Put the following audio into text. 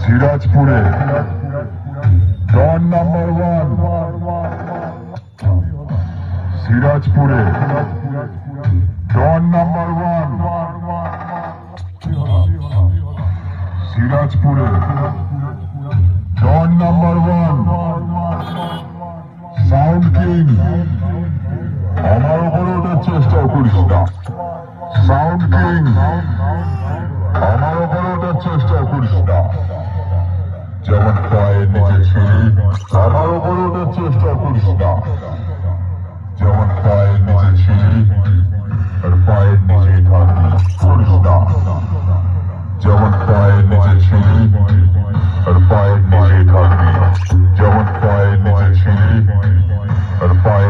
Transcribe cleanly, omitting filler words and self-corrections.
সিরাজপুরে ডন number one, সিরাজপুরে ডন number one, সিরাজপুরে ডন number one, sound king. আমার উপরে ওঠার চেষ্টা করিস না, সাউন্ড কিং।